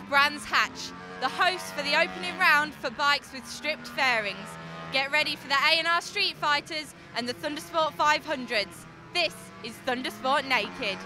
Brands Hatch, the host for the opening round for bikes with stripped fairings. Get ready for the A&R Streetfighters and the Thundersport 500s. This is Thundersport Naked.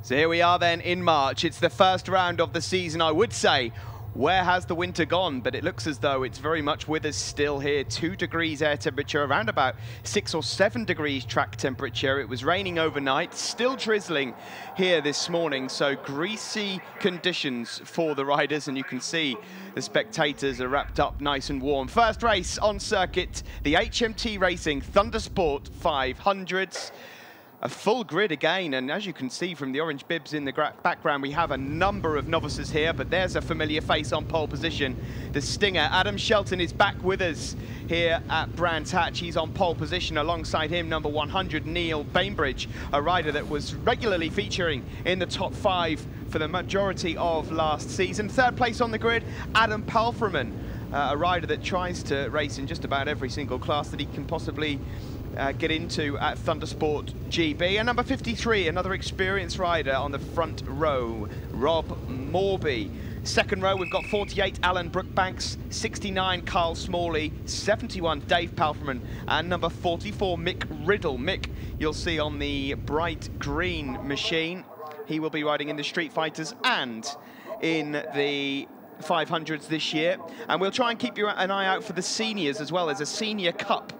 So here we are then in March. It's the first round of the season, I would say. Where has the winter gone? But it looks as though it's very much with us still here. 2 degrees air temperature, around about 6 or 7 degrees track temperature. It was raining overnight, still drizzling here this morning. So greasy conditions for the riders, and you can see the spectators are wrapped up nice and warm. First race on circuit, the HMT Racing Thundersport 500s. A full grid again, and as you can see from the orange bibs in the background, we have a number of novices here, but there's a familiar face on pole position. The Stinger, Adam Shelton, is back with us here at Brands Hatch. He's on pole position. Alongside him, number 100, Neil Bainbridge, a rider that was regularly featuring in the top 5 for the majority of last season. Third place on the grid, Adam Palfreman, a rider that tries to race in just about every single class that he can possibly get into at Thundersport GB. And number 53, another experienced rider on the front row, Rob Morby. Second row, we've got 48, Alan Brookbanks, 69, Carl Smalley, 71, Dave Palfreman, and number 44, Mick Riddle. Mick, you'll see on the bright green machine. He will be riding in the Streetfighters and in the 500s this year. And we'll try and keep an eye out for the seniors as well. As a senior cup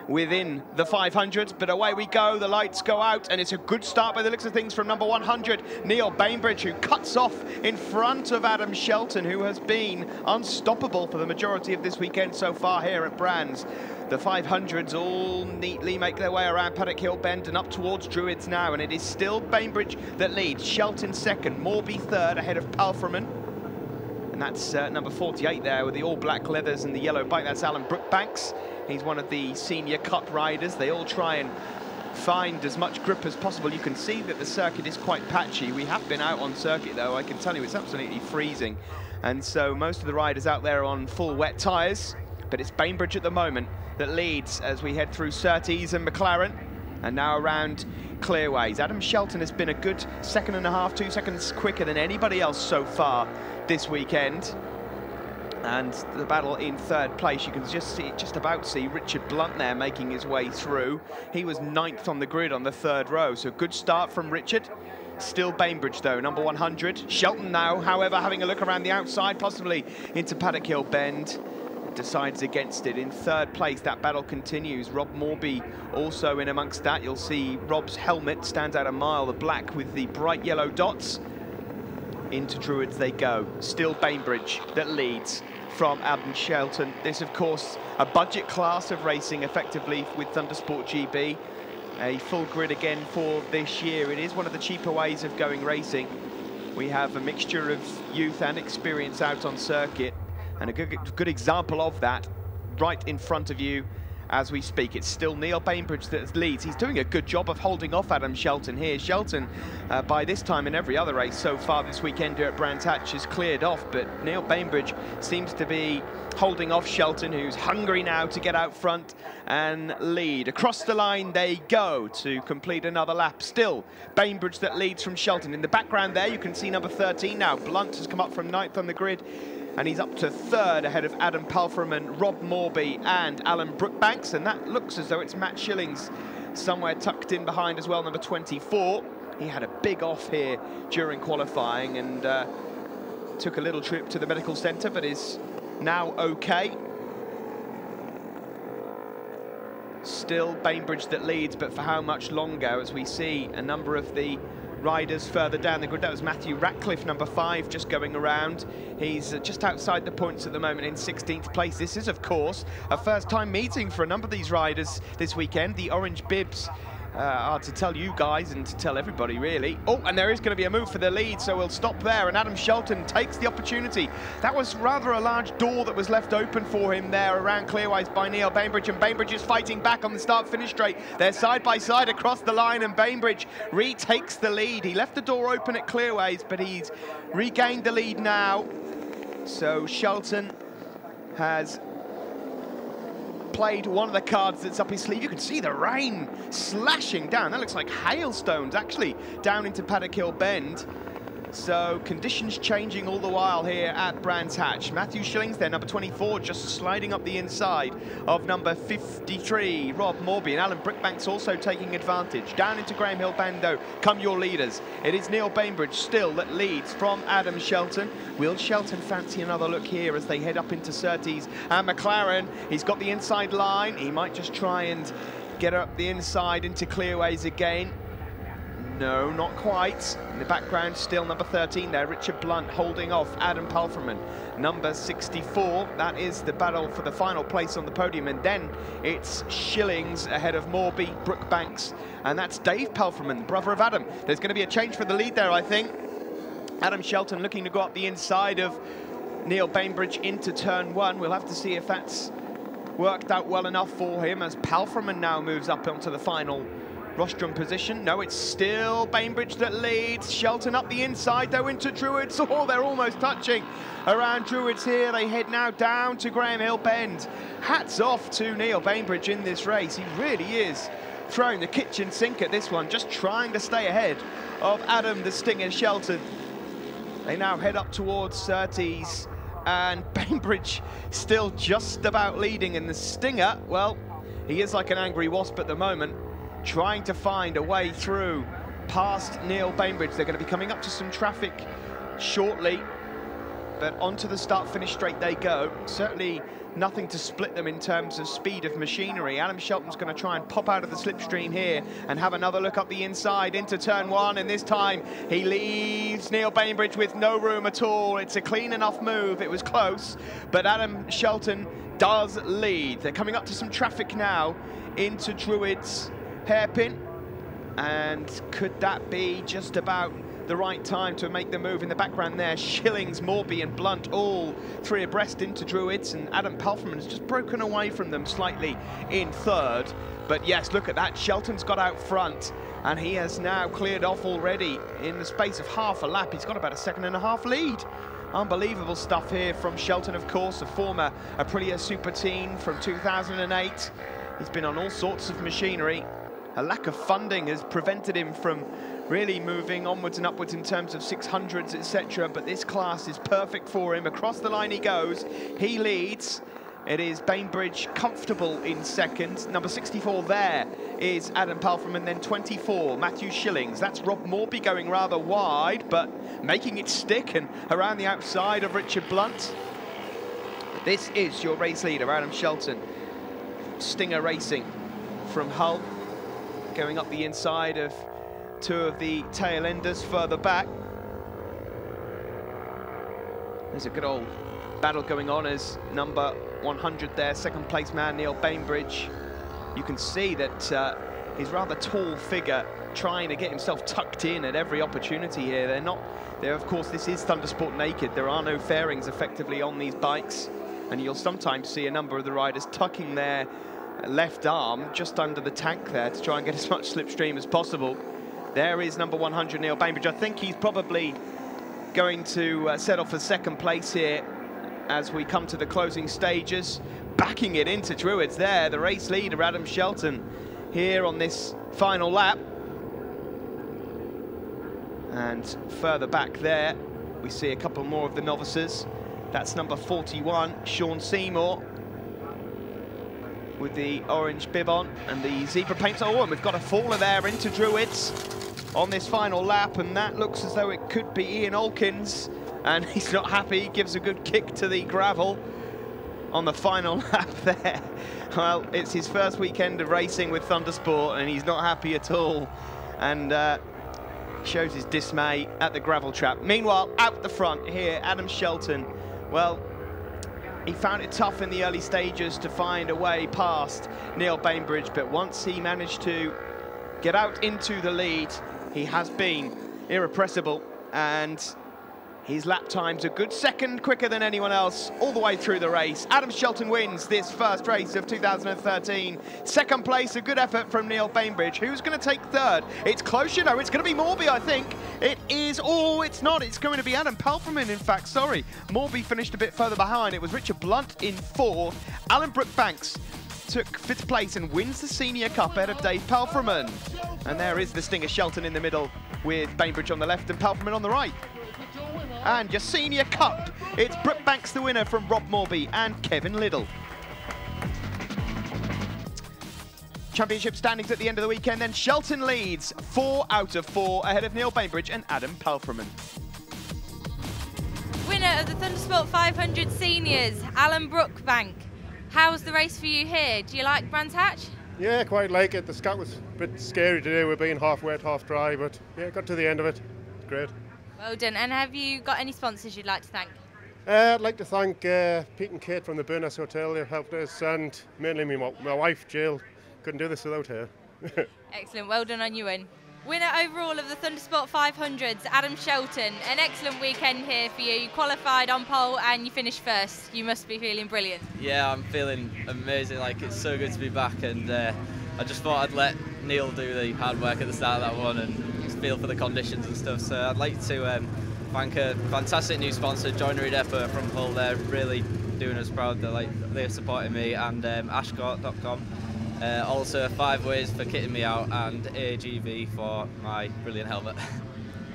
within the 500s, but away we go, the lights go out, and it's a good start by the looks of things from number 100, Neil Bainbridge, who cuts off in front of Adam Shelton, who has been unstoppable for the majority of this weekend so far here at Brands. The 500s all neatly make their way around Paddock Hill Bend and up towards Druids now, and it is still Bainbridge that leads, Shelton second, Morby third ahead of Palfreman. And that's number 48 there with the all-black leathers and the yellow bike. That's Alan Brookbanks. He's one of the senior cup riders. They all try and find as much grip as possible. You can see that the circuit is quite patchy. We have been out on circuit, though. I can tell you it's absolutely freezing. And so most of the riders out there are on full wet tyres. But it's Bainbridge at the moment that leads as we head through Surtees and McLaren. And now around Clearways. Adam Shelton has been a good 2.5 seconds, 2 seconds quicker than anybody else so far this weekend. And the battle in third place, you can just about see Richard Blunt there making his way through. He was 9th on the grid on the third row, so good start from Richard. Still Bainbridge though, number 100. Shelton now, however, having a look around the outside, possibly into Paddock Hill Bend. Decides against it. In third place, that battle continues. Rob Morby also in amongst that. You'll see Rob's helmet stands out a mile, the black with the bright yellow dots. Into Druids they go. Still Bainbridge that leads from Adam Shelton. This, of course, a budget class of racing effectively with Thundersport GB. A full grid again for this year. It is one of the cheaper ways of going racing. We have a mixture of youth and experience out on circuit. And a good example of that right in front of you as we speak. It's still Neil Bainbridge that leads. He's doing a good job of holding off Adam Shelton here. Shelton, by this time in every other race so far this weekend here at Brands Hatch, is cleared off, but Neil Bainbridge seems to be holding off Shelton, who's hungry now to get out front and lead. Across the line they go to complete another lap. Still Bainbridge that leads from Shelton. In the background there you can see number 13 now. Blunt has come up from 9th on the grid, and he's up to third ahead of Adam Palfreman, Rob Morby and Alan Brookbanks, and that looks as though it's Matt Schillings somewhere tucked in behind as well, number 24. He had a big off here during qualifying and took a little trip to the medical centre, but is now okay. Still Bainbridge that leads, but for how much longer, as we see a number of the riders further down the grid. That was Matthew Ratcliffe, number 5, just going around. He's just outside the points at the moment in 16th place. This is, of course, a first-time meeting for a number of these riders this weekend. The orange bibs hard to tell you guys and to tell everybody, really. Oh, and there is going to be a move for the lead, so we'll stop there, and Adam Shelton takes the opportunity. That was rather a large door that was left open for him there around clearways by Neil Bainbridge, and Bainbridge is fighting back on the start-finish straight. They're side by side across the line, and Bainbridge retakes the lead. He left the door open at clearways, but he's regained the lead now. So Shelton has played one of the cards that's up his sleeve. You can see the rain slashing down. That looks like hailstones, actually, down into Paddock Hill Bend. So conditions changing all the while here at Brands Hatch. Matthew Shillings there, number 24, just sliding up the inside of number 53, Rob Morby, and Alan Brickbank's also taking advantage. Down into Graham Hill Bend, though, come your leaders. It is Neil Bainbridge still that leads from Adam Shelton. Will Shelton fancy another look here as they head up into Surtees and McLaren? He's got the inside line. He might just try and get up the inside into clearways again. No, not quite. In the background, still number 13 there, Richard Blunt holding off Adam Palfreman. Number 64, that is the battle for the final place on the podium. And then it's Shillings ahead of Morby, Brookbanks, and that's Dave Palfreman, brother of Adam. There's going to be a change for the lead there, I think. Adam Shelton looking to go up the inside of Neil Bainbridge into turn one. We'll have to see if that's worked out well enough for him as Palfreman now moves up onto the final rostrum position. No, it's still Bainbridge that leads. Shelton up the inside, though, into Druids. Oh, they're almost touching around Druids here. They head now down to Graham Hill Bend. Hats off to Neil Bainbridge in this race. He really is throwing the kitchen sink at this one, just trying to stay ahead of Adam the Stinger Shelton. They now head up towards Surtees, and Bainbridge still just about leading, and the Stinger, well, he is like an angry wasp at the moment, trying to find a way through past Neil Bainbridge. They're going to be coming up to some traffic shortly, but onto the start-finish straight they go. Certainly nothing to split them in terms of speed of machinery. Adam Shelton's going to try and pop out of the slipstream here and have another look up the inside into turn one, and this time he leaves Neil Bainbridge with no room at all. It's a clean enough move. It was close, but Adam Shelton does lead. They're coming up to some traffic now into Druids hairpin, and could that be just about the right time to make the move? In the background there, Shillings, Morby and Blunt all three abreast into Druids, and Adam Palfreman has just broken away from them slightly in third. But yes, look at that, Shelton's got out front and he has now cleared off already in the space of half a lap. He's got about a 1.5 second lead. Unbelievable stuff here from Shelton, of course, a former Aprilia Super Team from 2008. He's been on all sorts of machinery. A lack of funding has prevented him from really moving onwards and upwards in terms of 600s, etc. But this class is perfect for him. Across the line he goes. He leads. It is Bainbridge comfortable in second. Number 64 there is Adam Palfreman, then 24, Matthew Shillings. That's Rob Morby going rather wide, but making it stick and around the outside of Richard Blunt. This is your race leader, Adam Shelton. Stinger Racing from Hull, going up the inside of two of the tail enders further back. There's a good old battle going on as number 100 there, second place man Neil Bainbridge. You can see that he's a rather tall figure trying to get himself tucked in at every opportunity here. Of course, this is Thundersport Naked. There are no fairings effectively on these bikes, and you'll sometimes see a number of the riders tucking their left arm just under the tank there to try and get as much slipstream as possible. There is number 100 Neil Bainbridge. I think he's probably going to settle for second place here as we come to the closing stages. Backing it into Druids there, the race leader Adam Shelton here on this final lap. And further back there we see a couple more of the novices. That's number 41 Sean Seymour with the orange bib on and the zebra paint. Oh, and we've got a faller there into Druids on this final lap, and that looks as though it could be Ian Olkins, and he's not happy. He gives a good kick to the gravel on the final lap there. Well, it's his first weekend of racing with Thundersport, and he's not happy at all, and shows his dismay at the gravel trap. Meanwhile, out the front here, Adam Shelton. Well, he found it tough in the early stages to find a way past Neil Bainbridge, but once he managed to get out into the lead. He has been irrepressible, and his lap time's a good second quicker than anyone else all the way through the race. Adam Shelton wins this first race of 2013. Second place, a good effort from Neil Bainbridge. Who's going to take third? It's close, you know. It's going to be Morby, I think. It is. Oh, it's not. It's going to be Adam Palfreman, in fact. Sorry. Morby finished a bit further behind. It was Richard Blunt in fourth. Alan Brookbanks took fifth place and wins the Senior Cup ahead of Dave Palfreman. And there is the Stinger Shelton in the middle with Bainbridge on the left and Palfreman on the right. And your Senior Cup, it's Brookbanks the winner from Rob Morby and Kevin Liddell. Championship standings at the end of the weekend, then Shelton leads 4 out of 4 ahead of Neil Bainbridge and Adam Palfreman. Winner of the Thundersport 500 Seniors, Alan Brookbank. How's the race for you here? Do you like Brands Hatch? Yeah, quite like it. The Scott was a bit scary today. We're being half wet, half dry, but yeah, got to the end of it. It's great. Well done. And have you got any sponsors you'd like to thank? I'd like to thank Pete and Kate from the Burness Hotel. They've helped us, and mainly my wife, Jill. Couldn't do this without her. Excellent. Well done on your win. Winner overall of the Thundersport 500s, Adam Shelton. An excellent weekend here for you. You qualified on pole and you finished first. You must be feeling brilliant. Yeah, I'm feeling amazing. Like, it's so good to be back, and I just thought I'd let Neil do the hard work at the start of that one and just feel for the conditions and stuff. So I'd like to thank a fantastic new sponsor, Joinery Depot from Hull. They're really doing us proud. They're supporting me, and ashcott.com. Also 5 Ways for kitting me out, and AGV for my brilliant helmet.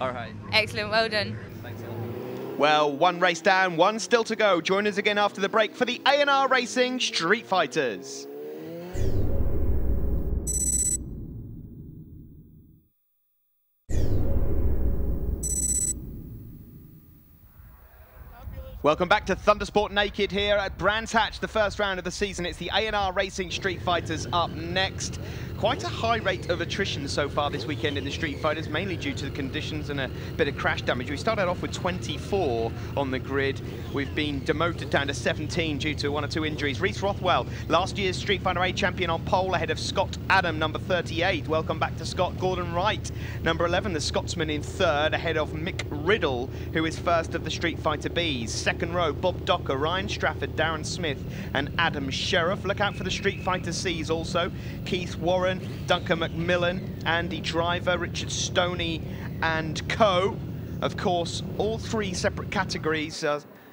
All right. Excellent, well done. Thanks a lot. Well, 1 race down, 1 still to go. Join us again after the break for the A&R Racing Streetfighters. Welcome back to Thundersport Naked here at Brands Hatch, the first round of the season. It's the A&R Racing Streetfighters up next. Quite a high rate of attrition so far this weekend in the Streetfighters, mainly due to the conditions and a bit of crash damage. We started off with 24 on the grid. We've been demoted down to 17 due to 1 or 2 injuries. Reese Rothwell, last year's Street Fighter A champion, on pole ahead of Scott Adam, number 38. Welcome back to Scott. Gordon Wright, number 11, the Scotsman, in third, ahead of Mick Riddle, who is first of the Street Fighter Bs. Second row, Bob Docker, Ryan Strafford, Darren Smith, and Adam Sheriff. Look out for the Street Fighter Cs also. Keith Warren, Duncan McMillan, Andy Driver, Richard Stoney, and co. Of course, all 3 separate categories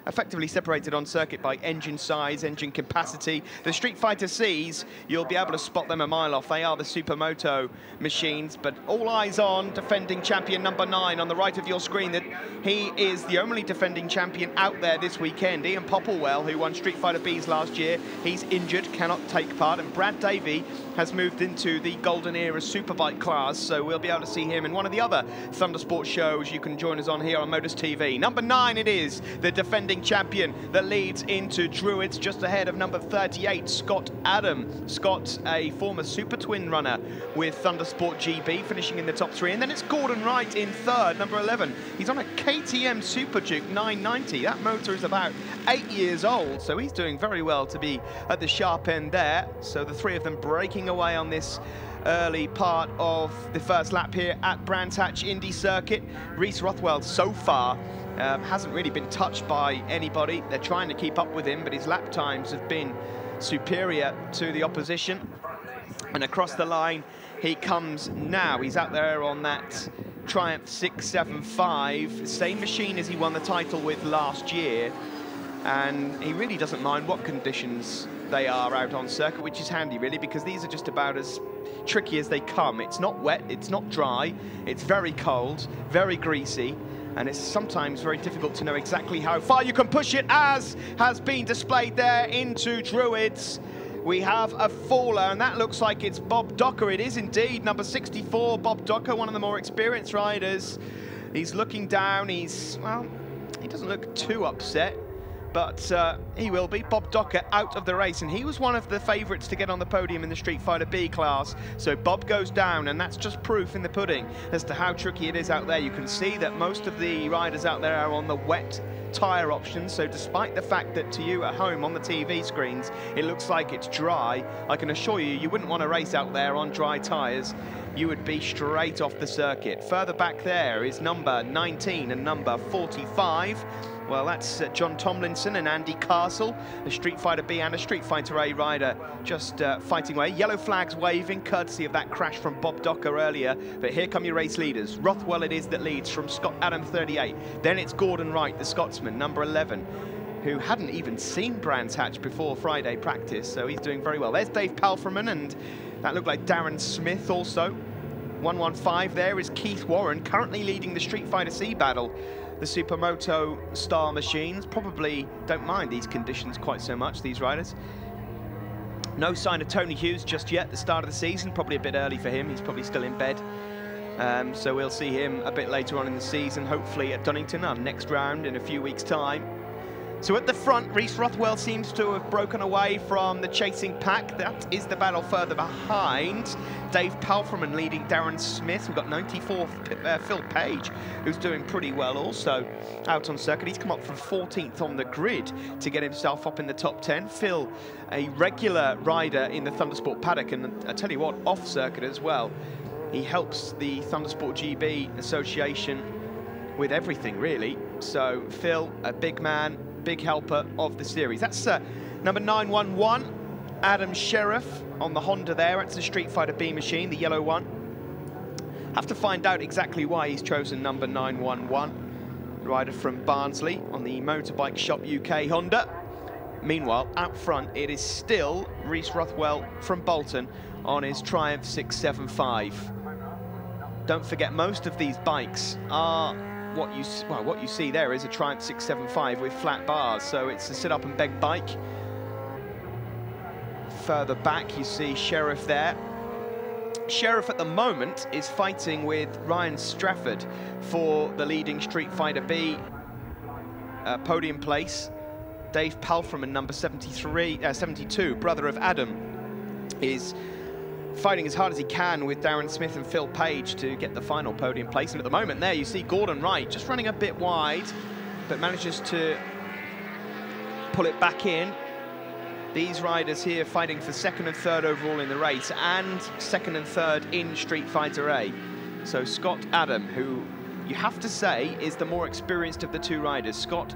effectively separated on circuit by engine size, engine capacity. The Street Fighter Cs, you'll be able to spot them a mile off. They are the Supermoto machines, but all eyes on defending champion number 9 on the right of your screen. That he is the only defending champion out there this weekend. Ian Popplewell, who won Street Fighter Bs last year, he's injured, cannot take part, and Brad Davey has moved into the Golden Era Superbike class, so we'll be able to see him in one of the other Thundersport shows you can join us on here on Modus TV. Number 9 it is, the defending champion that leads into Druids, just ahead of number 38, Scott Adam. Scott, a former Super Twin runner with Thundersport GB, finishing in the top 3. And then it's Gordon Wright in third, number 11. He's on a KTM Super Duke 990. That motor is about 8 years old, so he's doing very well to be at the sharp end there. So the 3 of them breaking away on this early part of the first lap here at Brands Hatch Indy Circuit. Reese Rothwell so far hasn't really been touched by anybody. They're trying to keep up with him, but his lap times have been superior to the opposition. And across the line he comes now. He's out there on that Triumph 675, same machine as he won the title with last year. And he really doesn't mind what conditions they are out on circuit, which is handy really, because these are just about as tricky as they come. It's not wet, it's not dry, it's very cold, very greasy, and it's sometimes very difficult to know exactly how far you can push it, as has been displayed there into Druids. We have a faller, and that looks like it's Bob Docker. It is indeed, number 64, Bob Docker, one of the more experienced riders. He's looking down, well, he doesn't look too upset, but he will be. Bob Docker out of the race, and he was one of the favourites to get on the podium in the Street Fighter B class. So Bob goes down, and that's just proof in the pudding as to how tricky it is out there. You can see that most of the riders out there are on the wet tyre options, so despite the fact that to you at home on the TV screens it looks like it's dry, I can assure you, you wouldn't want to race out there on dry tyres. you would be straight off the circuit. Further back there is number 19 and number 45. Well, that's John Tomlinson and Andy Castle, a Street Fighter B and a Street Fighter A rider, just fighting away. Yellow flags waving, courtesy of that crash from Bob Docker earlier. But here come your race leaders. Rothwell it is that leads from Scott Adam, 38. Then it's Gordon Wright, the Scotsman, number 11, who hadn't even seen Brands Hatch before Friday practice, so he's doing very well. There's Dave Palfreman, and that looked like Darren Smith also. 115 there is Keith Warren, currently leading the Street Fighter C battle. The Supermoto Star machines probably don't mind these conditions quite so much, these riders. No sign of Tony Hughes just yet, the start of the season, probably a bit early for him, he's probably still in bed. So we'll see him a bit later on in the season, hopefully at Donington, our next round in a few weeks' time. So at the front, Reese Rothwell seems to have broken away from the chasing pack. That is the battle further behind. Dave Palfreman leading Darren Smith. We've got 94th Phil Page, who's doing pretty well also out on circuit. He's come up from 14th on the grid to get himself up in the top 10. Phil, a regular rider in the Thundersport paddock, and I tell you what, off circuit as well. He helps the Thundersport GB Association with everything, really. So Phil, a big man, big helper of the series. That's number 911, Adam Sheriff on the Honda there. That's the Street Fighter B machine, the yellow one. Have to find out exactly why he's chosen number 911. Rider from Barnsley on the Motorbike Shop UK Honda. Meanwhile, out front, it is still Reese Rothwell from Bolton on his Triumph 675. Don't forget, most of these bikes are what you see there is a Triumph 675 with flat bars, so it's a sit-up and beg bike. Further back, you see Sheriff there. Sheriff at the moment is fighting with Ryan Strafford for the leading Street Fighter B podium place. Dave Palfreman, number 72, brother of Adam, is fighting as hard as he can with Darren Smith and Phil Page to get the final podium place. And at the moment there, you see Gordon Wright just running a bit wide, but manages to pull it back in. These riders here fighting for second and third overall in the race, and second and third in Street Fighter A. So Scott Adam, who you have to say is the more experienced of the two riders. Scott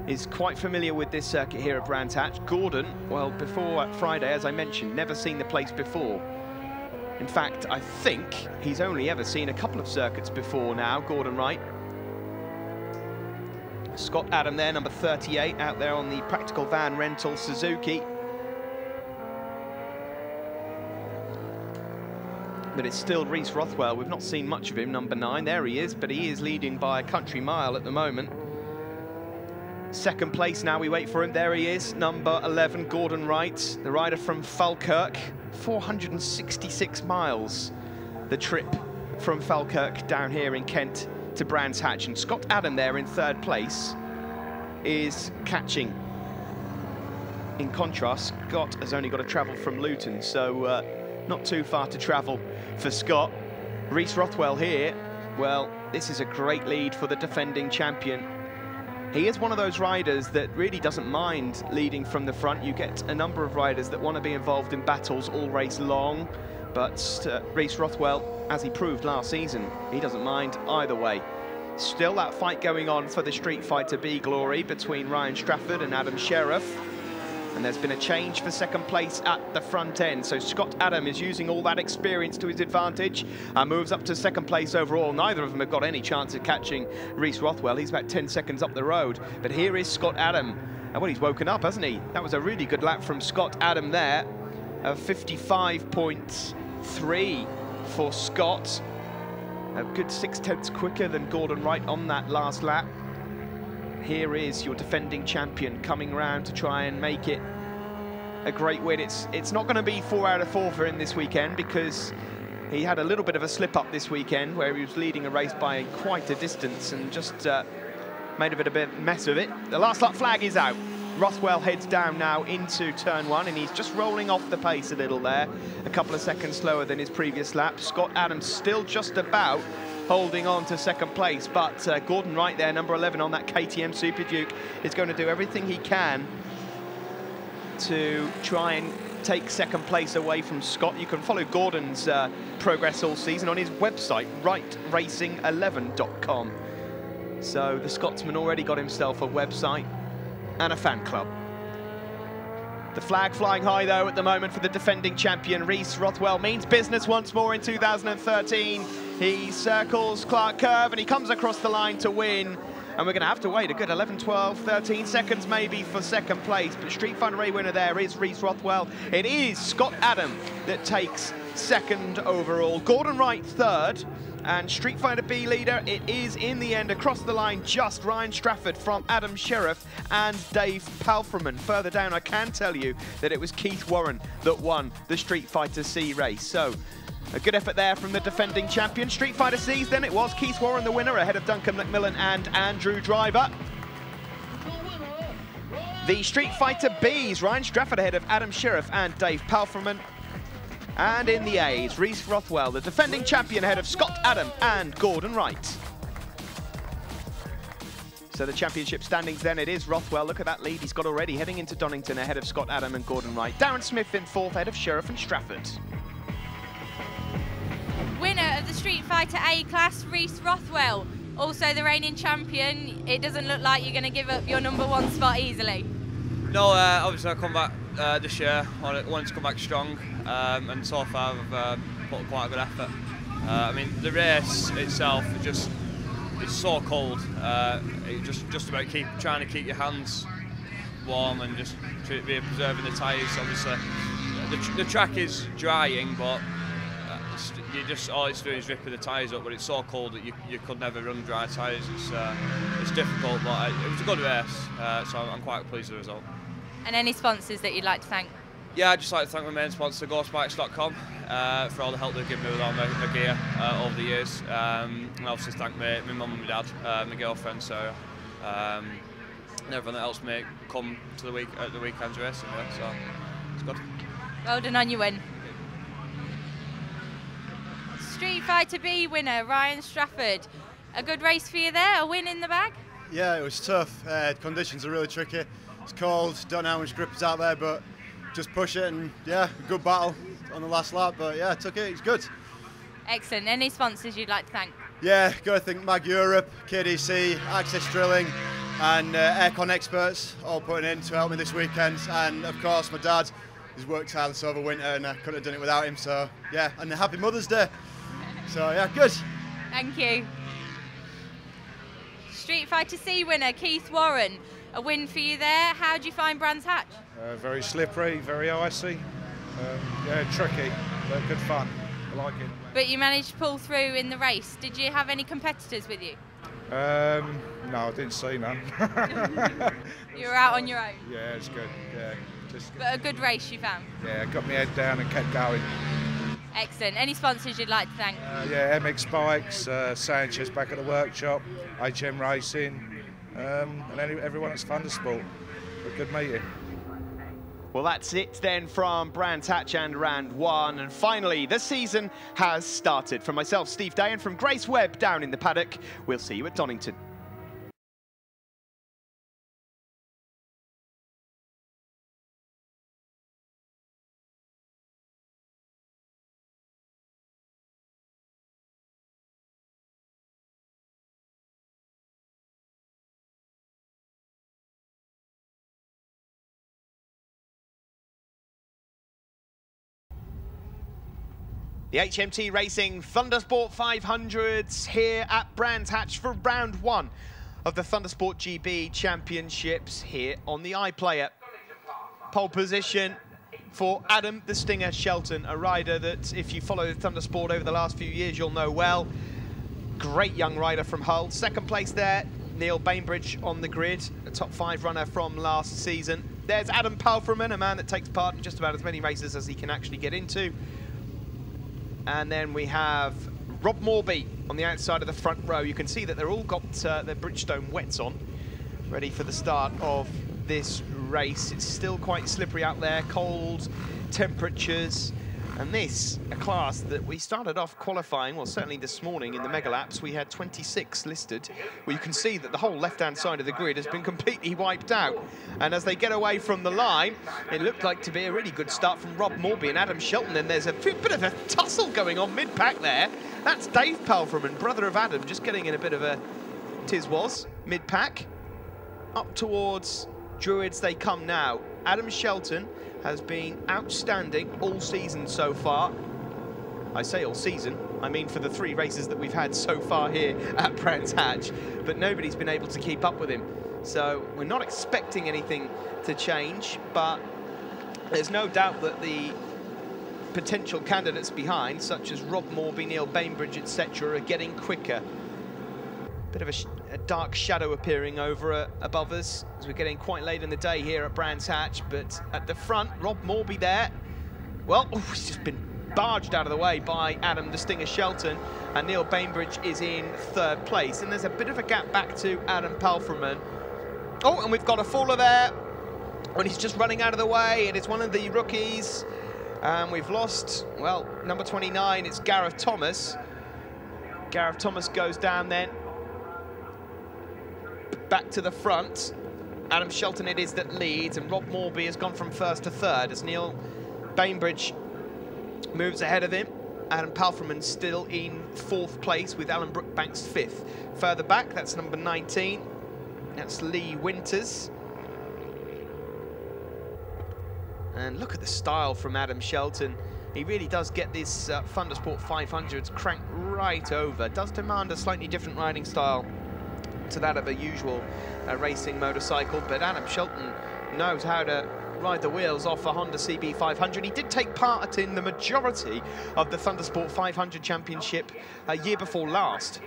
is quite familiar with this circuit here at Brands Hatch. Gordon, well, before Friday, as I mentioned, never seen the place before. In fact, I think he's only ever seen a couple of circuits before now, Gordon Wright. Scott Adam there, number 38, out there on the Practical Van Rental Suzuki. But it's still Reese Rothwell. We've not seen much of him, number 9. There he is, but he is leading by a country mile at the moment. Second place now, we wait for him. There he is, number 11, Gordon Wright, the rider from Falkirk. 466 miles, the trip from Falkirk down here in Kent to Brands Hatch. And Scott Adam there in third place is catching. In contrast, Scott has only got to travel from Luton, so not too far to travel for Scott. Reese Rothwell here, well, this is a great lead for the defending champion. He is one of those riders that really doesn't mind leading from the front. You get a number of riders that want to be involved in battles all race long, but Reese Rothwell, as he proved last season, he doesn't mind either way. Still that fight going on for the Street Fighter B glory between Ryan Strafford and Adam Sheriff. And there's been a change for second place at the front end. So Scott Adam is using all that experience to his advantage and moves up to second place overall. Neither of them have got any chance of catching Reese Rothwell. He's about 10 seconds up the road. But here is Scott Adam. And well, he's woken up, hasn't he? That was a really good lap from Scott Adam there. 55.3 for Scott. A good 6/10 quicker than Gordon Wright on that last lap. Here is your defending champion coming round to try and make it a great win. It's not going to be 4 out of 4 for him this weekend, because he had a little bit of a slip up this weekend where he was leading a race by quite a distance and just made a bit of a mess of it. The last lap flag is out. Rothwell heads down now into turn 1, and he's just rolling off the pace a little there, a couple of seconds slower than his previous lap. Scott Adams still just about holding on to second place, but Gordon Wright there, number 11 on that KTM Super Duke, is going to do everything he can to try and take second place away from Scott. You can follow Gordon's progress all season on his website, rightracing11.com. So the Scotsman already got himself a website and a fan club. The flag flying high, though, at the moment for the defending champion. Reese Rothwell means business once more in 2013. He circles Clark Curve and he comes across the line to win. And we're going to have to wait a good 11, 12, 13 seconds maybe for second place. But Street Fighter A winner there is Reese Rothwell. It is Scott Adam that takes second overall. Gordon Wright third. And Street Fighter B leader, it is in the end across the line just Ryan Strafford from Adam Sheriff and Dave Palfreman. Further down, I can tell you that it was Keith Warren that won the Street Fighter C race. So a good effort there from the defending champion. Street Fighter C's, then it was Keith Warren the winner ahead of Duncan McMillan and Andrew Driver. The Street Fighter B's, Ryan Strafford ahead of Adam Sheriff and Dave Palfreman. And in the A's, Reese Rothwell, the defending champion ahead of Scott Adam and Gordon Wright. So the championship standings then, it is Rothwell. Look at that lead he's got already heading into Donington ahead of Scott Adam and Gordon Wright. Darren Smith in fourth ahead of Sheriff and Strafford. Winner of the Street Fighter A class, Reese Rothwell. Also the reigning champion. It doesn't look like you're going to give up your #1 spot easily. No, obviously I come back this year. I wanted to come back strong, and so far I've put quite a good effort. I mean, the race itself, it's so cold. It just about trying to keep your hands warm and just be preserving the tyres. Obviously, the track is drying, but all it's doing is ripping the tyres up. But it's so cold that you could never run dry tyres. It's difficult, but it was a good race, so I'm quite pleased with the result. And any sponsors that you'd like to thank? Yeah, I'd just like to thank my main sponsor, GoSpikes.com, for all the help they've given me with all my gear over the years. And obviously thank my mum and my dad, my girlfriend Sarah, and everyone that helps me come to the weekend's racing. Yeah, so it's good. Well done on your win. Street Fighter B winner, Ryan Strafford. A good race for you there, a win in the bag? Yeah, it was tough. Conditions are really tricky. It's cold, don't know how much grip is out there, but just push it, and yeah, a good battle on the last lap, but yeah, took it, it's good. Excellent. Any sponsors you'd like to thank? Yeah, got to thank Mag Europe, KDC, Access Drilling, and Aircon Experts, all putting in to help me this weekend, and of course my dad, he's worked tireless over winter, and I couldn't have done it without him, so yeah, and happy Mother's Day. So yeah, good. Thank you. Street Fighter C winner, Keith Warren. A win for you there. How do you find Brands Hatch? Very slippery, very icy. Yeah, tricky, but good fun. I like it. But you managed to pull through in the race. Did you have any competitors with you? No, I didn't see none. You were out on your own? Yeah, it's good. Yeah, just good. But a good race you found? Yeah, got my head down and kept going. Excellent. Any sponsors you'd like to thank? Yeah, MX Bikes, Sanchez back at the workshop, HM Racing, and everyone at Thundersport. A good meeting. Well, that's it then from Brands Hatch and round one. And finally, the season has started. From myself, Steve Day, and from Grace Webb down in the paddock, we'll see you at Donington. The HMT Racing Thundersport 500s here at Brands Hatch for round one of the Thundersport GB Championships here on the iPlayer. Pole position for Adam the Stinger Shelton, a rider that if you follow Thundersport over the last few years you'll know well. Great young rider from Hull. Second place there, Neil Bainbridge on the grid, a top 5 runner from last season. There's Adam Palfreman, a man that takes part in just about as many races as he can actually get into. And then we have Rob Morby on the outside of the front row. You can see that they're all got their Bridgestone wets on, ready for the start of this race. It's still quite slippery out there, cold temperatures. And this, a class that we started off qualifying, well, certainly this morning in the Mega Laps, we had 26 listed, where you can see that the whole left-hand side of the grid has been completely wiped out. And as they get away from the line, it looked like to be a really good start from Rob Morby and Adam Shelton. And there's a bit of a tussle going on mid-pack there. That's Dave Palfreman, brother of Adam, just getting in a bit of a tiz-was mid-pack. Up towards Druids they come now. Adam Shelton has been outstanding all season so far. I say all season, I mean for the 3 races that we've had so far here at Brands Hatch, but nobody's been able to keep up with him. So we're not expecting anything to change, but there's no doubt that the potential candidates behind, such as Rob Morby, Neil Bainbridge, etc., are getting quicker. Bit of a dark shadow appearing over above us as we're getting quite late in the day here at Brands Hatch, but at the front, Rob Morby there. Well, he's just been barged out of the way by Adam the Stinger Shelton, and Neil Bainbridge is in 3rd place. And there's a bit of a gap back to Adam Palfreman. Oh, and we've got a faller there, and he's just running out of the way, and it's one of the rookies. And we've lost, well, number 29, it's Gareth Thomas. Gareth Thomas goes down then. Back to the front. Adam Shelton it is that leads, and Rob Morby has gone from 1st to 3rd as Neil Bainbridge moves ahead of him. Adam Palfreman still in 4th place with Alan Brookbanks 5th. Further back, that's number 19. That's Lee Winters. And look at the style from Adam Shelton. He really does get this Thundersport 500s cranked right over. Does demand a slightly different riding style to that of a usual racing motorcycle, but Adam Shelton knows how to ride the wheels off a Honda CB500. He did take part in the majority of the Thundersport 500 Championship a year before last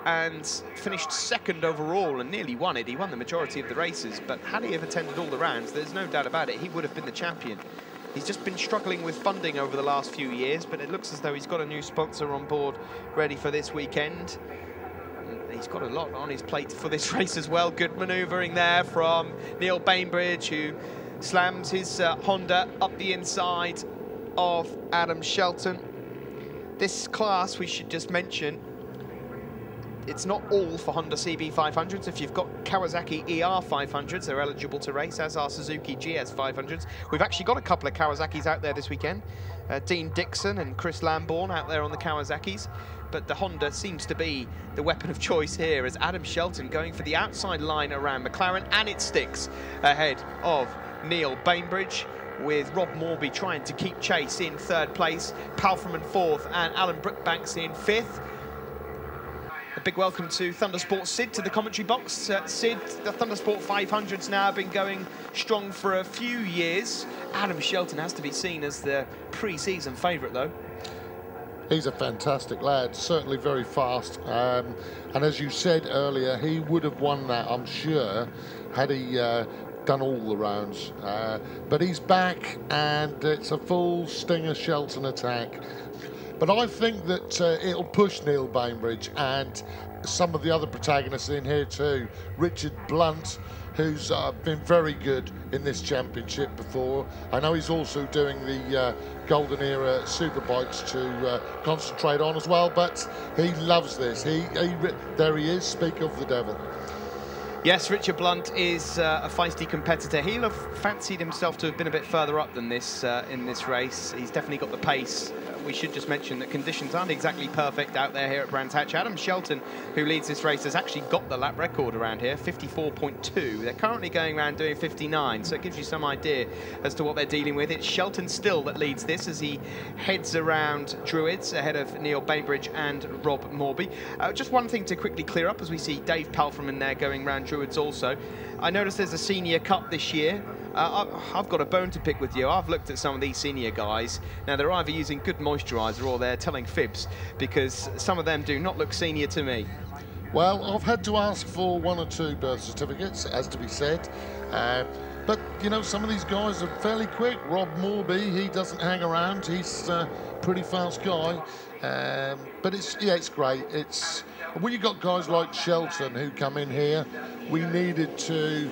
and finished 2nd overall and nearly won it. He won the majority of the races, but had he have attended all the rounds, there's no doubt about it, he would have been the champion. He's just been struggling with funding over the last few years, but it looks as though he's got a new sponsor on board ready for this weekend. He's got a lot on his plate for this race as well. Good manoeuvring there from Neil Bainbridge, who slams his Honda up the inside of Adam Shelton. This class, we should just mention, it's not all for Honda CB500s. If you've got Kawasaki ER500s, they're eligible to race, as are Suzuki GS500s. We've actually got a couple of Kawasaki's out there this weekend. Dean Dixon and Chris Lambourne out there on the Kawasaki's. But the Honda seems to be the weapon of choice here, as Adam Shelton going for the outside line around McLaren, and it sticks ahead of Neil Bainbridge, with Rob Morby trying to keep chase in 3rd place, Palfreman 4th, and Alan Brookbanks in 5th. A big welcome to Thundersport Sid to the commentary box. Sid, the Thundersport 500's now been going strong for a few years. Adam Shelton has to be seen as the pre-season favourite, though. He's a fantastic lad, certainly very fast. And as you said earlier, he would have won that, I'm sure, had he done all the rounds. But he's back, and it's a full Stinger Shelton attack. But I think that it'll push Neil Bainbridge and some of the other protagonists in here too. Richard Blunt, who's been very good in this championship before. I know he's also doing the Golden Era Superbikes to concentrate on as well, but he loves this. There he is, speak of the devil. Yes, Richard Blunt is a feisty competitor. He'll have fancied himself to have been a bit further up than this in this race. He's definitely got the pace. We should just mention that conditions aren't exactly perfect out there here at Brands Hatch. Adam Shelton, who leads this race, has actually got the lap record around here, 54.2. They're currently going around doing 59, so it gives you some idea as to what they're dealing with. It's Shelton still that leads this as he heads around Druids ahead of Neil Bainbridge and Rob Morby. Just one thing to quickly clear up as we see Dave Palfreman there going around Druids also. I noticed there's a senior cup this year. I've got a bone to pick with you. I've looked at some of these senior guys. Now, they're either using good moisturiser or they're telling fibs, because some of them do not look senior to me. Well, I've had to ask for 1 or 2 birth certificates, as to be said. But, you know, some of these guys are fairly quick. Rob Morby, he doesn't hang around. He's a pretty fast guy. But it's great. When you've got guys like Shelton who come in here, we needed to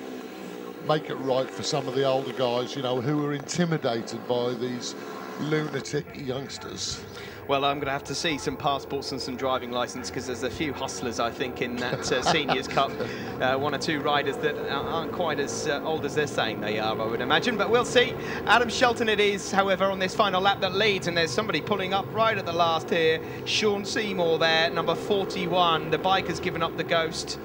make it right for some of the older guys, you know, who are intimidated by these lunatic youngsters. Well, I'm going to have to see some passports and some driving licence, because there's a few hustlers, I think, in that Seniors Cup. One or two riders that aren't quite as old as they're saying they are, I would imagine. But we'll see. Adam Shelton it is, however, on this final lap that leads. And there's somebody pulling up right at the last here. Sean Seymour there, number 41. The bike has given up the ghost.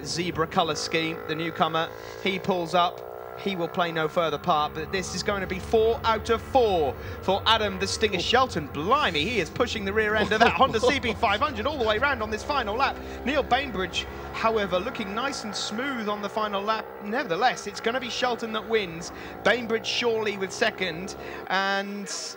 Zebra colour scheme, the newcomer. He pulls up. He will play no further part, but this is going to be 4 out of 4 for Adam the Stinger Shelton. Blimey, he is pushing the rear end of that Honda CB500 all the way round on this final lap. Neil Bainbridge, however, looking nice and smooth on the final lap. Nevertheless, it's going to be Shelton that wins. Bainbridge surely with second, and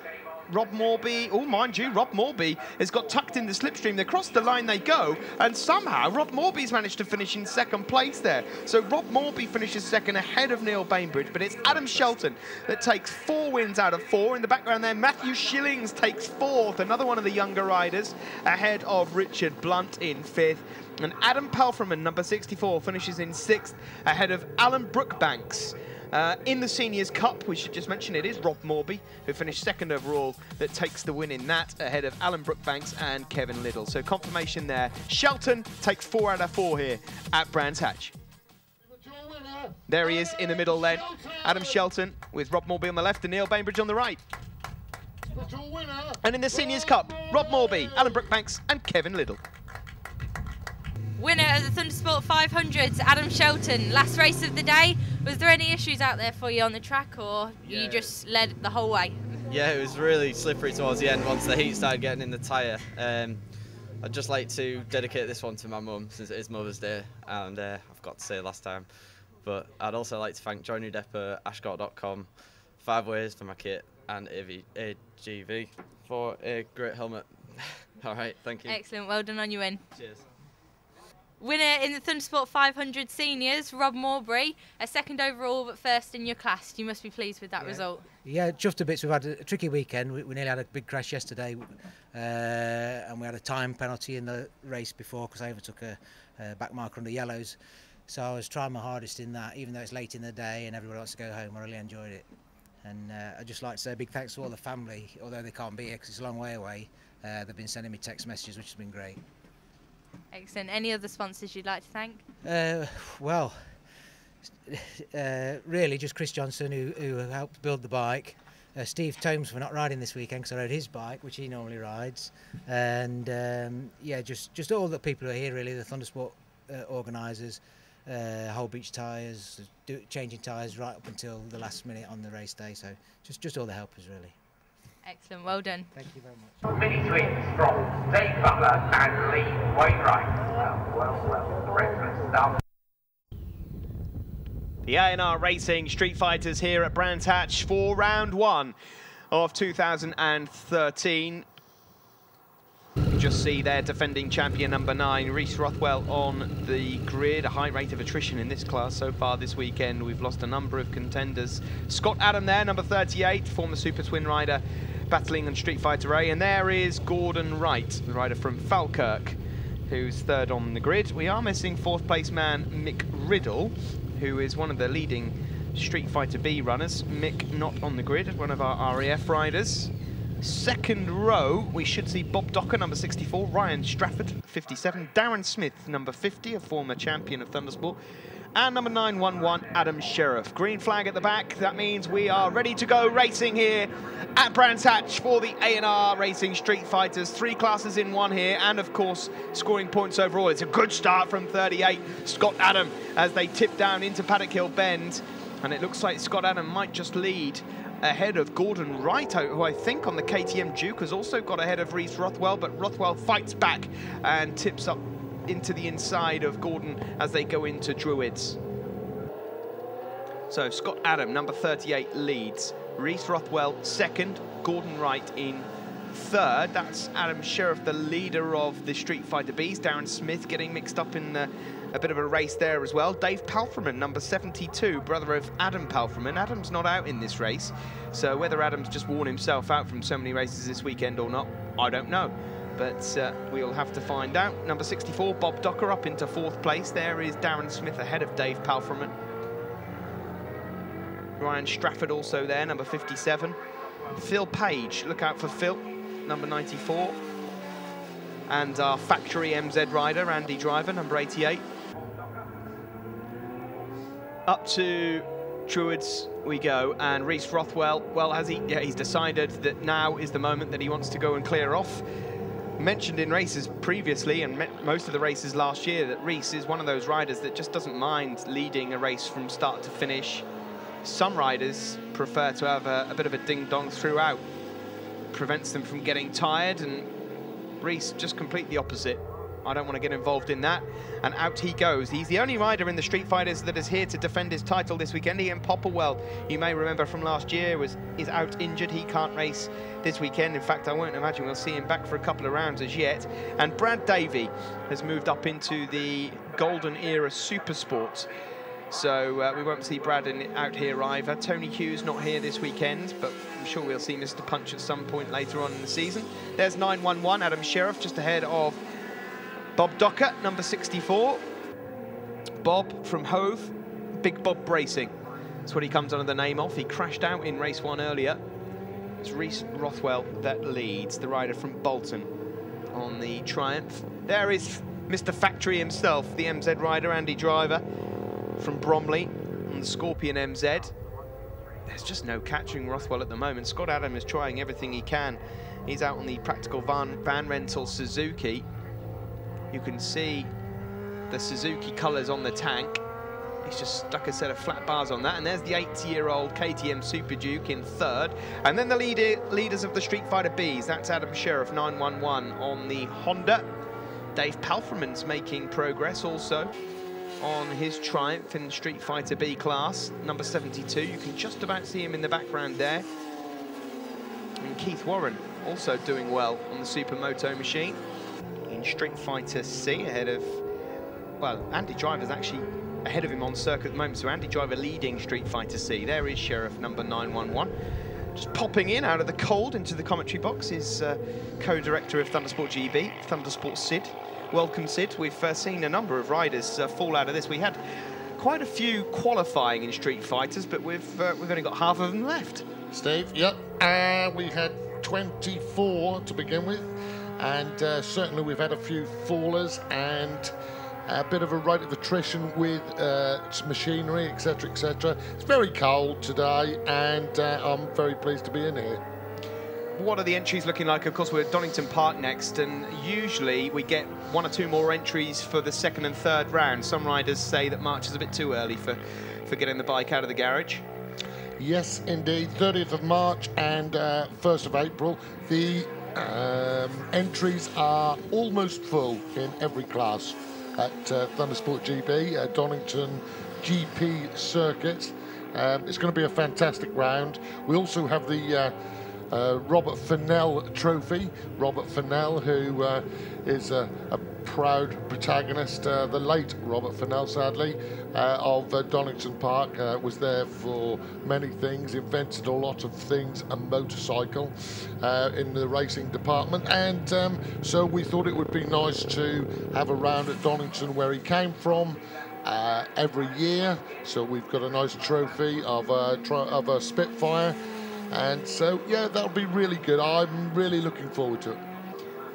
Rob Morby, oh, mind you, Rob Morby has got tucked in the slipstream. Across the line they go, and somehow Rob Morby's managed to finish in second place there. So Rob Morby finishes second ahead of Neil Bainbridge, but it's Adam Shelton that takes 4 wins out of 4. In the background there, Matthew Shillings takes 4th, another one of the younger riders, ahead of Richard Blunt in 5th. And Adam Palfreman, number 64, finishes in 6th, ahead of Alan Brookbanks. In the Seniors Cup, we should just mention it is Rob Morby, who finished second overall, that takes the win in that, ahead of Alan Brookbanks and Kevin Liddell. So confirmation there. Shelton takes 4 out of 4 here at Brands Hatch. There he is in the middle then. Adam Shelton with Rob Morby on the left and Neil Bainbridge on the right. And in the Seniors Cup, Rob Morby, Alan Brookbanks and Kevin Liddell. Winner of the Thundersport 500s, Adam Shelton. Last race of the day. Was there any issues out there for you on the track, or you just led the whole way? Yeah, it was really slippery towards the end once the heat started getting in the tyre. I'd just like to dedicate this one to my mum, since it is Mother's Day, and I've got to say last time. But I'd also like to thank Joinery Depot, ashcott.com, 5 Ways for my kit, and AGV for a great helmet. All right, thank you. Excellent, well done on your win. Cheers. Winner in the Thundersport 500 Seniors, Rob Morbury, a second overall but first in your class. You must be pleased with that result. Yeah, chuffed to bits. We've had a tricky weekend. We nearly had a big crash yesterday, and we had a time penalty in the race before because I overtook a back marker under yellows. So I was trying my hardest in that, even though it's late in the day and everyone wants to go home. I really enjoyed it. And I'd just like to say a big thanks to all the family, although they can't be here because it's a long way away. They've been sending me text messages, which has been great. Excellent. Any other sponsors you'd like to thank? Really just Chris Johnson, who helped build the bike. Steve Tomes for not riding this weekend because I rode his bike, which he normally rides. And yeah, just all the people who are here really, the Thundersport organisers, Whole Beach Tyres, changing tyres right up until the last minute on the race day. So just all the helpers really. Excellent, well done. Thank you very much. Mini swings from Dave Butler and Lee Wainwright. Well, the rest stuff. The A&R Racing Street Fighters here at Brands Hatch for round 1 of 2013. You can just see their defending champion number 9, Reese Rothwell, on the grid. A high rate of attrition in this class so far this weekend. We've lost a number of contenders. Scott Adam there, number 38, former Super Twin rider, battling on Street Fighter A. And there is Gordon Wright, the rider from Falkirk, who's third on the grid. We are missing 4th place man Mick Riddle, who is one of the leading Street Fighter B runners. Mick not on the grid, one of our RAF riders. Second row, we should see Bob Docker, number 64, Ryan Strafford, 57, Darren Smith, number 50, a former champion of Thundersport, and number 911, Adam Sheriff. Green flag at the back, that means we are ready to go racing here at Brands Hatch for the A&R Racing Street Fighters. 3 classes in 1 here, and of course, scoring points overall. It's a good start from 38, Scott Adam, as they tip down into Paddock Hill Bend, and it looks like Scott Adam might just lead ahead of Gordon Wright, who I think on the KTM Duke has also got ahead of Reese Rothwell, but Rothwell fights back and tips up into the inside of Gordon as they go into Druids. So Scott Adam, number 38, leads. Reese Rothwell second, Gordon Wright in third. That's Adam Sheriff, the leader of the Street Fighter Bs. Darren Smith getting mixed up in a bit of a race there as well. Dave Palfreman, number 72, brother of Adam Palfreman. Adam's not out in this race, so whether Adam's just worn himself out from so many races this weekend or not, I don't know. But we'll have to find out. Number 64, Bob Docker, up into 4th place. There is Darren Smith ahead of Dave Palfreman. Ryan Strafford also there, number 57. Phil Page. Look out for Phil, number 94. And our factory MZ rider, Andy Driver, number 88. Up to Druids we go, and Reese Rothwell, well, he's decided that now is the moment that he wants to go and clear off. Mentioned in races previously and most of the races last year that Reese is one of those riders that just doesn't mind leading a race from start to finish. Some riders prefer to have a bit of a ding-dong throughout. Prevents them from getting tired, and Reese just complete the opposite. I don't want to get involved in that. And out he goes. He's the only rider in the Streetfighters that is here to defend his title this weekend. Ian Popplewell, you may remember from last year, is out injured. He can't race this weekend. In fact, I won't imagine we'll see him back for a couple of rounds as yet. And Brad Davey has moved up into the golden era Supersport. So we won't see Brad out here either. Tony Hughes not here this weekend, but I'm sure we'll see Mr. Punch at some point later on in the season. There's 911, Adam Sheriff, just ahead of Bob Docker, number 64. Bob from Hove, Big Bob Racing. That's what he comes under the name of. He crashed out in race 1 earlier. It's Reese Rothwell that leads, the rider from Bolton on the Triumph. There is Mr. Factory himself, the MZ rider, Andy Driver from Bromley on the Scorpion MZ. There's just no catching Rothwell at the moment. Scott Adam is trying everything he can. He's out on the practical van rental Suzuki. You can see the Suzuki colours on the tank. He's just stuck a set of flat bars on that. And there's the 80-year-old KTM Super Duke in third. And then the leaders of the Street Fighter Bs. That's Adam Sheriff, 911 on the Honda. Dave Palfreman's making progress also on his Triumph in Street Fighter B class, number 72. You can just about see him in the background there. And Keith Warren also doing well on the Supermoto machine. In Street Fighter C, ahead of, well, Andy Driver's actually ahead of him on circuit at the moment, so Andy Driver leading Street Fighter C. There is Sheriff, number 911. Just popping in out of the cold into the commentary box is co-director of Thundersport GB, Thundersport Sid. Welcome, Sid. We've seen a number of riders fall out of this. We had quite a few qualifying in Street Fighters, but we've only got half of them left. Steve, yep. We had 24 to begin with. And certainly we've had a few fallers and a bit of a rate of attrition with machinery, etc., etc. It's very cold today, and I'm very pleased to be in here. What are the entries looking like? Of course, we're at Donington Park next, and usually we get 1 or 2 more entries for the 2nd and 3rd round. Some riders say that March is a bit too early for getting the bike out of the garage. Yes, indeed. 30th of March and 1st of April. The entries are almost full in every class at Thundersport GB, Donington GP circuit. It's going to be a fantastic round. We also have the Robert Fennell Trophy. Robert Fennell, who is a proud protagonist, the late Robert Fennell, sadly, of Donington Park, was there for many things, invented a lot of things, a motorcycle in the racing department, and so we thought it would be nice to have a round at Donington where he came from every year. So we've got a nice trophy of a Spitfire. And so, yeah, that'll be really good. I'm really looking forward to it.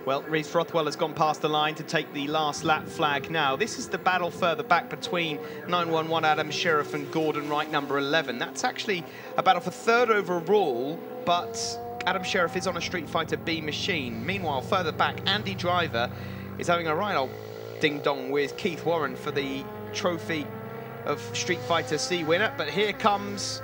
Well, Reese Rothwell has gone past the line to take the last lap flag now. This is the battle further back between 911 Adam Sheriff and Gordon Wright, number 11. That's actually a battle for 3rd overall, but Adam Sheriff is on a Street Fighter B machine. Meanwhile, further back, Andy Driver is having a right old ding-dong with Keith Warren for the trophy of Street Fighter C winner. But here comes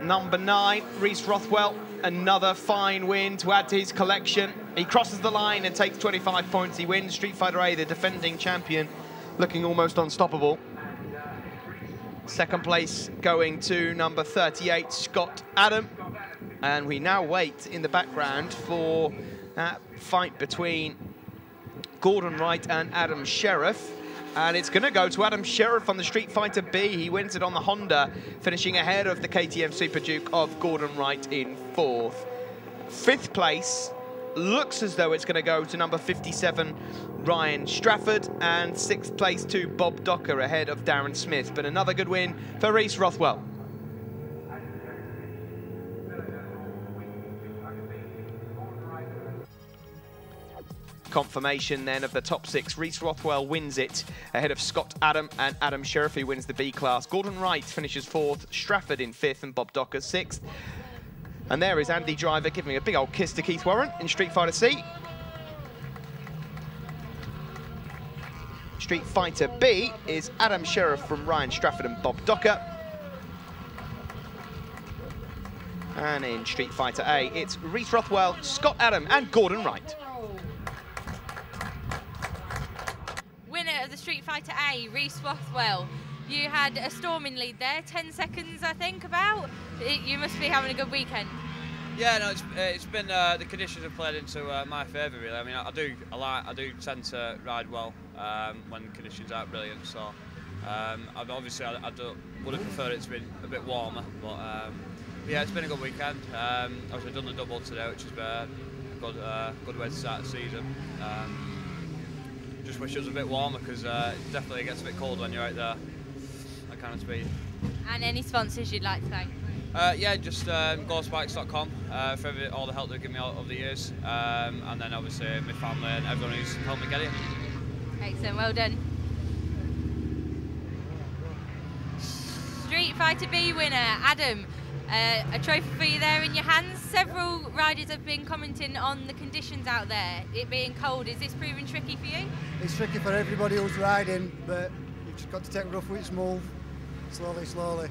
number 9, Reese Rothwell, another fine win to add to his collection. He crosses the line and takes 25 points. He wins Street Fighter A, the defending champion, looking almost unstoppable. 2nd place going to number 38, Scott Adam. And we now wait in the background for that fight between Gordon Wright and Adam Sheriff. And it's going to go to Adam Sheriff on the Street Fighter B. He wins it on the Honda, finishing ahead of the KTM Super Duke of Gordon Wright in 4th. 5th place looks as though it's going to go to number 57, Ryan Strafford, and 6th place to Bob Docker ahead of Darren Smith. But another good win for Reese Rothwell. confirmation then of the top 6. Reese Rothwell wins it ahead of Scott Adam and Adam Sheriff, who wins the B class. Gordon Wright finishes 4th, Strafford in 5th and Bob Docker 6th. And there is Andy Driver giving a big old kiss to Keith Warren in Street Fighter C. Street Fighter B is Adam Sheriff from Ryan Strafford and Bob Docker. And in Street Fighter A, it's Reese Rothwell, Scott Adam and Gordon Wright. Winner of the Street Fighter A, Reese Rothwell. You had a storming lead there, 10 seconds I think about. You must be having a good weekend. Yeah, no, it's been the conditions have played into my favour really. I mean, I do tend to ride well when conditions aren't brilliant. So, obviously I would have preferred it to be a bit warmer, but yeah, it's been a good weekend. Obviously done the double today, which is a good way to start the season. Just wish it was a bit warmer because it definitely gets a bit cold when you're out there. That kind of speed. And any sponsors you'd like to thank? Yeah, just GhostBikes.com for all the help they've given me over the years, and then obviously my family and everyone who's helped me get it. Excellent, well done. Street Fighter B winner, Adam. A trophy for you there in your hands. Several riders have been commenting on the conditions out there, it being cold. Is this proving tricky for you? It's tricky for everybody who's riding, but you've just got to take rough with its move, slowly, slowly.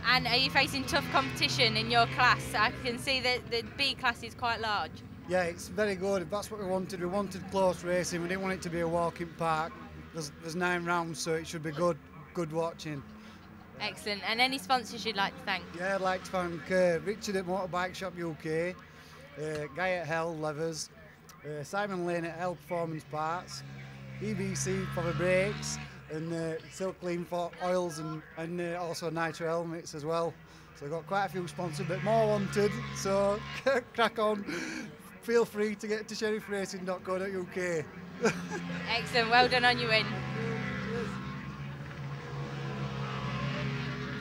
And are you facing tough competition in your class? I can see that the B class is quite large. Yeah, it's very good. That's what we wanted. We wanted close racing. We didn't want it to be a walking park. There's 9 rounds, so it should be good watching. Excellent. And any sponsors you'd like to thank? Yeah, I'd like to thank Richard at Motorbike Shop UK, Guy at Hell Levers, Simon Lane at Hell Performance Parts, EBC for the brakes, and Silk Clean for oils and also Nitro helmets as well. So I've got quite a few sponsors, but more wanted, so crack on. Feel free to get to sheriffracing.co.uk. Excellent, well done on your win.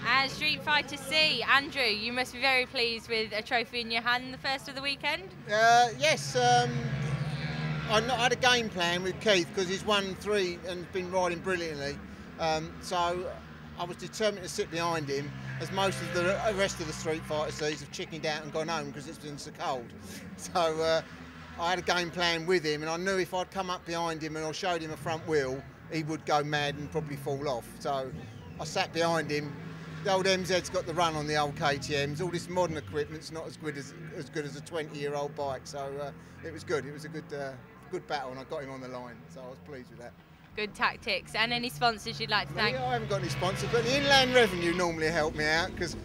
And Street Fighter C, Andrew, you must be very pleased with a trophy in your hand, the first of the weekend? Yes, I had a game plan with Keith because he's won 3 and been riding brilliantly. So I was determined to sit behind him, as most of the rest of the Street Fighter Cs have chickened out and gone home because it's been so cold. So I had a game plan with him, and I knew if I'd come up behind him and I showed him a front wheel, he would go mad and probably fall off. So I sat behind him. The old MZ's got the run on the old KTMs. All this modern equipment's not as good as a 20-year-old bike. So it was good. It was a good battle, and I got him on the line. So I was pleased with that. Good tactics. And any sponsors you'd like to thank? I haven't got any sponsors, but the Inland Revenue normally help me out because,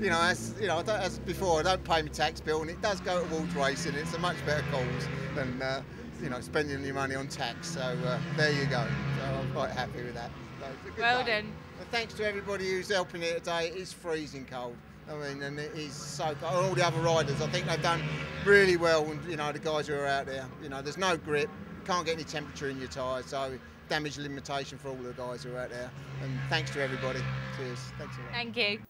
as before, I don't pay my tax bill, and it does go towards racing. It's a much better cause than spending your money on tax. So there you go. So I'm quite happy with that. So well done. And thanks to everybody who's helping here today. It is freezing cold. I mean, and it is so cold. All the other riders, I think they've done really well. And the guys who are out there, there's no grip, can't get any temperature in your tyres, so damage limitation for all the guys who are out there. And thanks to everybody. Cheers. Thanks a lot. Thank you.